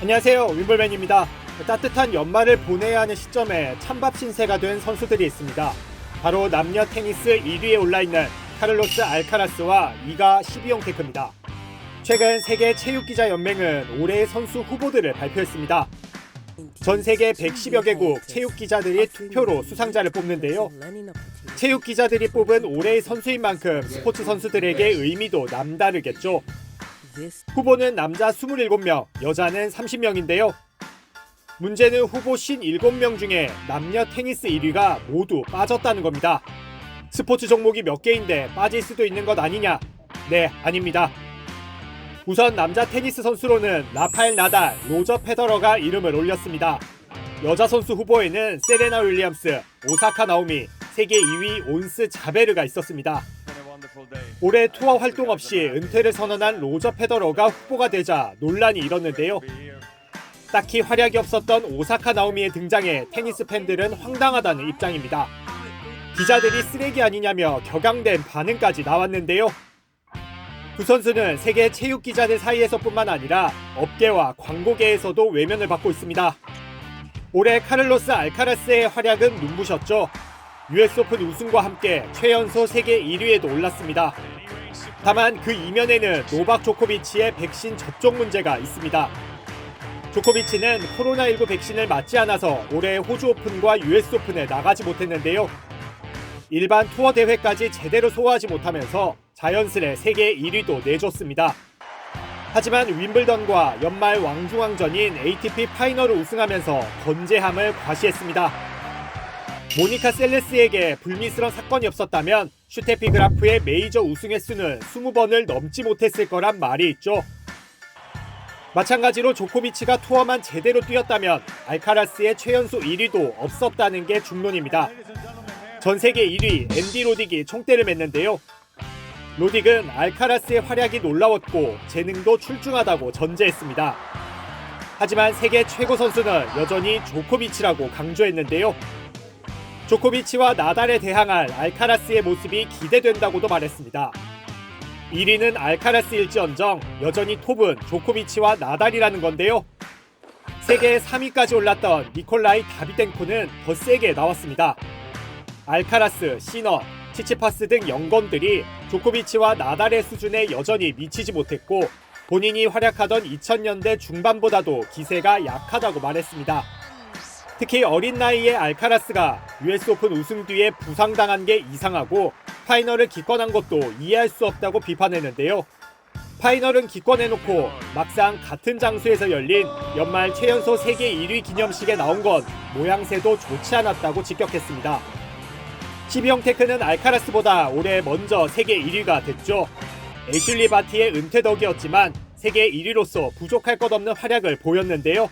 안녕하세요, 윈블맨입니다. 따뜻한 연말을 보내야 하는 시점에 찬밥 신세가 된 선수들이 있습니다. 바로 남녀 테니스 1위에 올라있는 카를로스 알카라스와 이가 시비용테크입니다. 최근 세계 체육기자연맹은 올해의 선수 후보들을 발표했습니다. 전 세계 110여 개국 체육기자들이 투표로 수상자를 뽑는데요. 체육기자들이 뽑은 올해의 선수인 만큼 스포츠 선수들에게 의미도 남다르겠죠. 후보는 남자 27명, 여자는 30명인데요. 문제는 후보 57명 중에 남녀 테니스 1위가 모두 빠졌다는 겁니다. 스포츠 종목이 몇 개인데 빠질 수도 있는 것 아니냐? 네, 아닙니다. 우선 남자 테니스 선수로는 라파엘 나달, 로저 페더러가 이름을 올렸습니다. 여자 선수 후보에는 세레나 윌리엄스, 오사카 나오미, 세계 2위 온스 자베르가 있었습니다. 올해 투어 활동 없이 은퇴를 선언한 로저 페더러가 후보가 되자 논란이 일었는데요. 딱히 활약이 없었던 오사카 나오미의 등장에 테니스 팬들은 황당하다는 입장입니다. 기자들이 쓰레기 아니냐며 격앙된 반응까지 나왔는데요. 두 선수는 세계 체육 기자들 사이에서뿐만 아니라 업계와 광고계에서도 외면을 받고 있습니다. 올해 카를로스 알카라스의 활약은 눈부셨죠. US 오픈 우승과 함께 최연소 세계 1위에도 올랐습니다. 다만 그 이면에는 노박 조코비치의 백신 접종 문제가 있습니다. 조코비치는 코로나19 백신을 맞지 않아서 올해 호주 오픈과 US 오픈에 나가지 못했는데요. 일반 투어 대회까지 제대로 소화하지 못하면서 자연스레 세계 1위도 내줬습니다. 하지만 윈블던과 연말 왕중왕전인 ATP 파이널을 우승하면서 건재함을 과시했습니다. 모니카 셀레스에게 불미스러운 사건이 없었다면 슈테피 그라프의 메이저 우승 횟수는 20번을 넘지 못했을 거란 말이 있죠. 마찬가지로 조코비치가 투어만 제대로 뛰었다면 알카라스의 최연소 1위도 없었다는 게 중론입니다. 전 세계 1위 앤디 로딕이 총대를 맸는데요. 로딕은 알카라스의 활약이 놀라웠고 재능도 출중하다고 전제했습니다. 하지만 세계 최고 선수는 여전히 조코비치라고 강조했는데요. 조코비치와 나달에 대항할 알카라스의 모습이 기대된다고도 말했습니다. 1위는 알카라스일지언정 여전히 톱은 조코비치와 나달이라는 건데요. 세계 3위까지 올랐던 니콜라이 다비덴코는 더 세게 나왔습니다. 알카라스, 시너, 치치파스 등 영검들이 조코비치와 나달의 수준에 여전히 미치지 못했고 본인이 활약하던 2000년대 중반보다도 기세가 약하다고 말했습니다. 특히 어린 나이에 알카라스가 US 오픈 우승 뒤에 부상당한 게 이상하고 파이널을 기권한 것도 이해할 수 없다고 비판했는데요. 파이널은 기권해놓고 막상 같은 장소에서 열린 연말 최연소 세계 1위 기념식에 나온 건 모양새도 좋지 않았다고 직격했습니다. 시비용테크는 알카라스보다 올해 먼저 세계 1위가 됐죠. 애슐리 바티의 은퇴 덕이었지만 세계 1위로서 부족할 것 없는 활약을 보였는데요.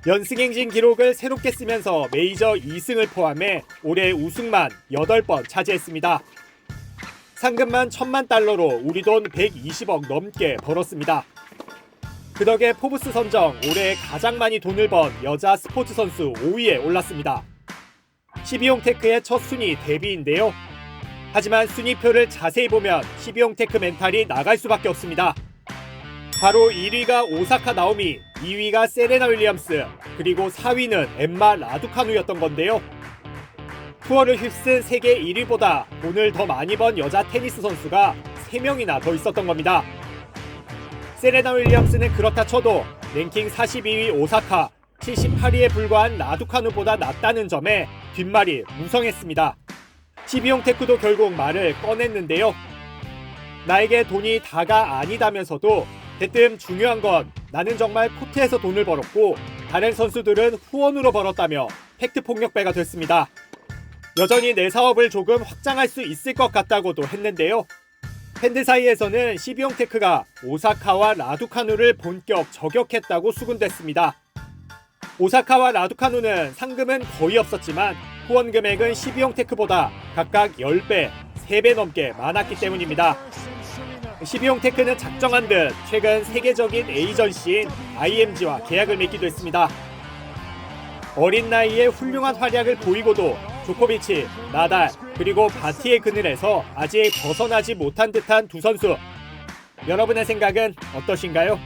연승행진 기록을 새롭게 쓰면서 메이저 2승을 포함해 올해 우승만 8번 차지했습니다. 상금만 $10,000,000로 우리 돈 120억 넘게 벌었습니다. 그 덕에 포브스 선정 올해 가장 많이 돈을 번 여자 스포츠 선수 5위에 올랐습니다. 시비용테크의 첫 순위 데뷔인데요. 하지만 순위표를 자세히 보면 시비용테크 멘탈이 나갈 수밖에 없습니다. 바로 1위가 오사카 나오미, 2위가 세레나 윌리엄스, 그리고 4위는 엠마 라두카누였던 건데요. 투어를 휩쓴 세계 1위보다 돈을 더 많이 번 여자 테니스 선수가 3명이나 더 있었던 겁니다. 세레나 윌리엄스는 그렇다 쳐도 랭킹 42위 오사카, 78위에 불과한 라두카누보다 낫다는 점에 뒷말이 무성했습니다. 시비용테크도 결국 말을 꺼냈는데요. 나에게 돈이 다가 아니다면서도 대뜸 중요한 건 나는 정말 코트에서 돈을 벌었고 다른 선수들은 후원으로 벌었다며 팩트폭력배가 됐습니다. 여전히 내 사업을 조금 확장할 수 있을 것 같다고도 했는데요. 팬들 사이에서는 시비용테크가 오사카와 라두카누를 본격 저격했다고 수군댔습니다. 오사카와 라두카누는 상금은 거의 없었지만 후원 금액은 시비용테크보다 각각 10배, 3배 넘게 많았기 때문입니다. 시비용테크는 작정한 듯 최근 세계적인 에이전시인 IMG와 계약을 맺기도 했습니다. 어린 나이에 훌륭한 활약을 보이고도 조코비치, 나달, 그리고 바티의 그늘에서 아직 벗어나지 못한 듯한 두 선수. 여러분의 생각은 어떠신가요?